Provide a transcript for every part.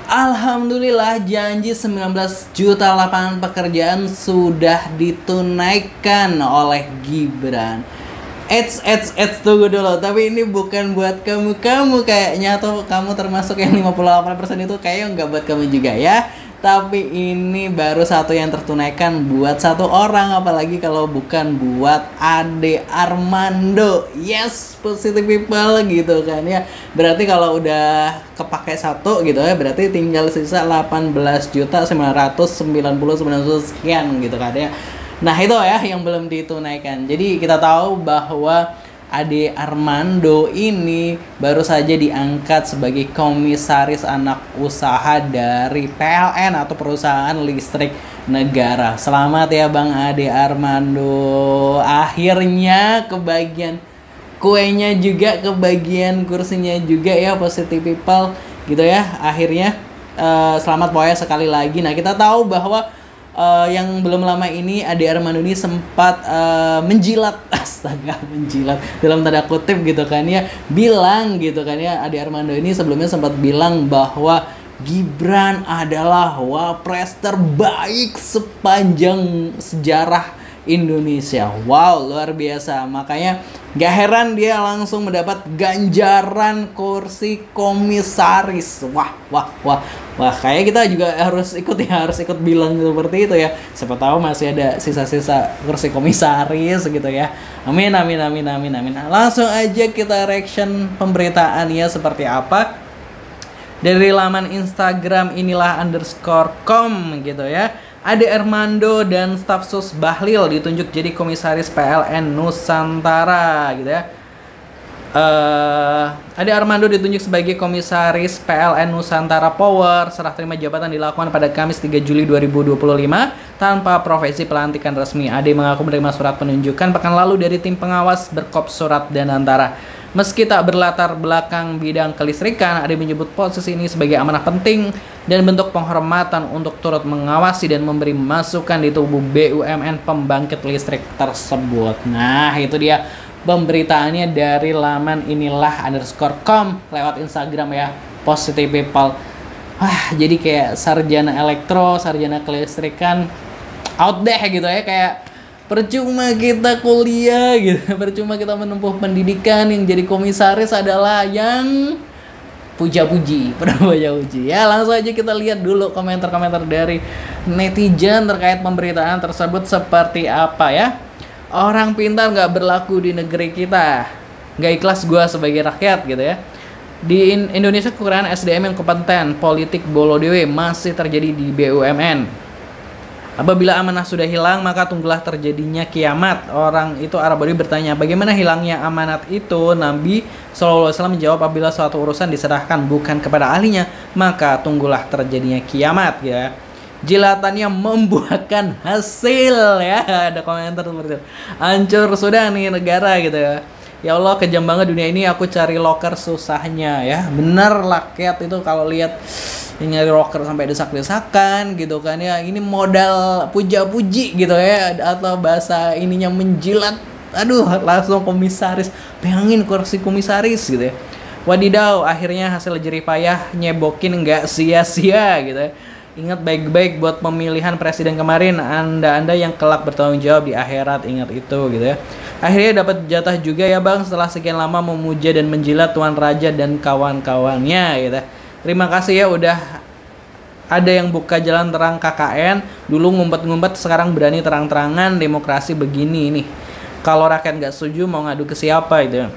Alhamdulillah janji 19 juta lapangan pekerjaan sudah ditunaikan oleh Gibran. Tunggu dulu. Tapi ini bukan buat kamu kayaknya, atau kamu termasuk yang 58% itu kayaknya nggak buat kamu juga ya. Tapi ini baru satu yang tertunaikan buat satu orang, apalagi kalau bukan buat Ade Armando. Yes, positive people gitu kan ya. Berarti kalau udah kepake satu gitu ya, berarti tinggal sisa 18.999.000 sekian gitu kan ya. Nah itu ya yang belum ditunaikan. Jadi kita tahu bahwa Ade Armando ini baru saja diangkat sebagai komisaris anak usaha dari PLN atau perusahaan listrik negara. Selamat ya Bang Ade Armando. Akhirnya kebagian kuenya juga, kebagian kursinya juga ya, positive people gitu ya. Akhirnya selamat pokoknya sekali lagi. Nah kita tahu bahwa yang belum lama ini Ade Armando ini sempat menjilat, astaga, menjilat dalam tanda kutip gitu kan ya, bilang gitu kan ya, Ade Armando ini sebelumnya sempat bilang bahwa Gibran adalah wapres terbaik sepanjang sejarah Indonesia. Wow, luar biasa. Makanya gak heran dia langsung mendapat ganjaran kursi komisaris. Wah, kayak kita juga harus ikut bilang seperti itu ya. Siapa tahu masih ada sisa-sisa kursi komisaris gitu ya. Amin. Langsung aja kita reaction pemberitaannya seperti apa. Dari laman Instagram inilah_com gitu ya. Ade Armando dan staf sus Bahlil ditunjuk jadi komisaris PLN Nusantara gitu ya. Ade Armando ditunjuk sebagai komisaris PLN Nusantara Power. Serah terima jabatan dilakukan pada Kamis 3 Juli 2025 tanpa profesi pelantikan resmi. Ade mengaku menerima surat penunjukan pekan lalu dari tim pengawas Berkop Surat dan Antara. Meski tak berlatar belakang bidang kelistrikan, Ade menyebut posisi ini sebagai amanah penting dan bentuk penghormatan untuk turut mengawasi dan memberi masukan di tubuh BUMN pembangkit listrik tersebut. Nah, itu dia pemberitaannya dari laman inilah_com lewat Instagram ya, positive people. Jadi kayak sarjana elektro, sarjana kelistrikan out deh gitu ya, kayak percuma kita kuliah gitu, percuma kita menempuh pendidikan, yang jadi komisaris adalah yang puja-puji ya. Langsung aja kita lihat dulu komentar-komentar dari netizen terkait pemberitaan tersebut seperti apa ya. Orang pintar gak berlaku di negeri kita, gak ikhlas gua sebagai rakyat gitu ya. Di Indonesia kekurangan SDM yang kompeten, politik bolo dewe masih terjadi di BUMN. Apabila amanah sudah hilang, maka tunggulah terjadinya kiamat. Orang itu Arab-Badui bertanya, bagaimana hilangnya amanat itu? Nabi SAW menjawab, apabila suatu urusan diserahkan bukan kepada ahlinya, maka tunggulah terjadinya kiamat ya. Jilatannya membuahkan hasil ya. Ada komentar seperti itu. Hancur sudah nih negara gitu ya. Ya Allah, kejam banget dunia ini, aku cari loker susahnya ya. Bener, rakyat itu kalau lihat nyari rocker sampai desak-desakan gitu kan ya, ini modal puja-puji gitu ya, atau bahasa ininya menjilat, aduh langsung komisaris, pengen kursi komisaris gitu ya. Wadidaw, akhirnya hasil jerih payah nyebokin nggak sia-sia gitu ya. Ingat baik-baik buat pemilihan presiden kemarin, anda yang kelak bertanggung jawab di akhirat, ingat itu gitu ya. Akhirnya dapat jatah juga ya bang, setelah sekian lama memuja dan menjilat Tuan Raja dan kawan-kawannya gitu ya. Terima kasih ya udah ada yang buka jalan terang KKN. Dulu ngumpet-ngumpet, sekarang berani terang-terangan. Demokrasi begini nih. Kalau rakyat nggak setuju mau ngadu ke siapa itu ya.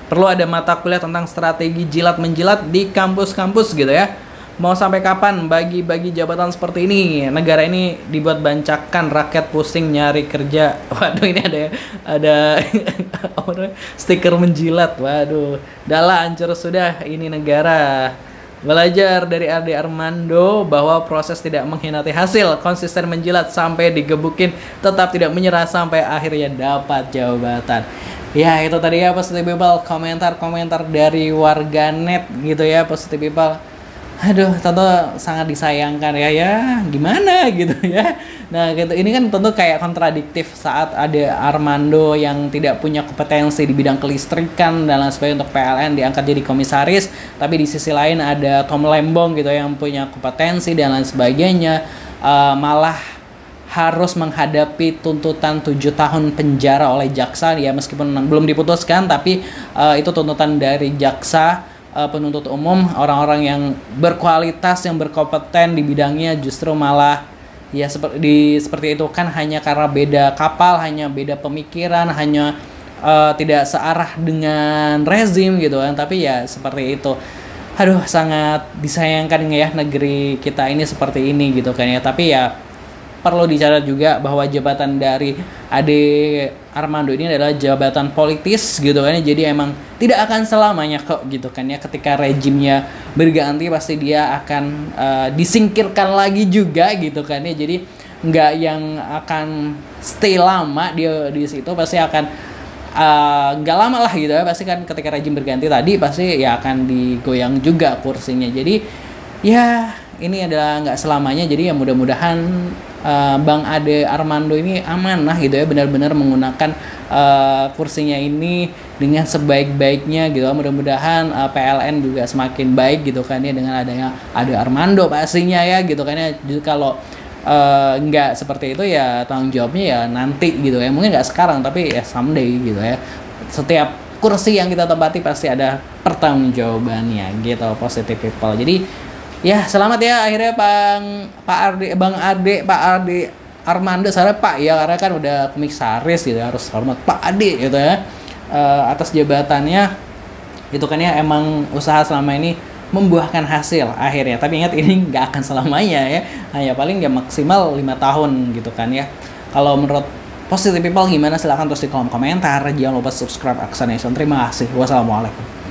Perlu ada mata kuliah tentang strategi jilat-menjilat di kampus-kampus gitu ya. Mau sampai kapan bagi-bagi jabatan seperti ini? Negara ini dibuat bancakan, rakyat pusing nyari kerja. Waduh, ini ada stiker menjilat. Waduh, dahlah hancur sudah ini negara. Belajar dari Ade Armando bahwa proses tidak mengkhianati hasil, konsisten menjilat sampai digebukin, tetap tidak menyerah sampai akhirnya dapat jabatan. Ya itu tadi ya positive people, komentar-komentar dari warganet gitu ya, positive people. Aduh, tentu sangat disayangkan ya, ya gimana gitu ya. Nah gitu, ini kan tentu kayak kontradiktif saat ada Armando yang tidak punya kompetensi di bidang kelistrikan dan lain sebagainya untuk PLN diangkat jadi komisaris, tapi di sisi lain ada Tom Lembong gitu yang punya kompetensi dan lain sebagainya, malah harus menghadapi tuntutan 7 tahun penjara oleh jaksa ya, meskipun belum diputuskan, tapi itu tuntutan dari jaksa penuntut umum. Orang-orang yang berkualitas, yang berkompeten di bidangnya justru malah ya seperti itu kan, hanya karena beda kapal, hanya beda pemikiran, hanya tidak searah dengan rezim gitu kan, tapi ya seperti itu. Aduh, sangat disayangkan ya negeri kita ini seperti ini gitu kan ya. Tapi ya perlu dicatat juga bahwa jabatan dari Ade Armando ini adalah jabatan politis gitu kan ya. Jadi emang tidak akan selamanya kok gitu kan ya. Ketika rejimnya berganti pasti dia akan disingkirkan lagi juga gitu kan ya. Jadi nggak yang akan stay lama dia di situ, pasti akan nggak lama lah gitu ya. Pasti kan ketika rejim berganti tadi pasti ya akan digoyang juga kursinya. Jadi ya ini adalah nggak selamanya. Jadi ya mudah-mudahan Bang Ade Armando ini amanah gitu ya, benar-benar menggunakan kursinya ini dengan sebaik-baiknya gitu. Mudah-mudahan PLN juga semakin baik gitu kan ya dengan adanya Ade Armando pastinya ya gitu kan ya. Kalau nggak seperti itu ya tanggung jawabnya ya nanti gitu ya, mungkin nggak sekarang tapi ya someday gitu ya. Setiap kursi yang kita tempati pasti ada pertanggungjawabannya gitu, positive people. Jadi ya selamat ya akhirnya Bang Ade Armando, saya Pak ya, karena kan udah komisaris gitu, harus hormat Pak Ade gitu ya, atas jabatannya itu kan ya. Emang usaha selama ini membuahkan hasil akhirnya, tapi ingat ini nggak akan selamanya ya, hanya paling ya maksimal 5 tahun gitu kan ya. Kalau menurut positive people gimana, silahkan tulis di kolom komentar. Jangan lupa subscribe Aksa Nation. Terima kasih, wassalamualaikum.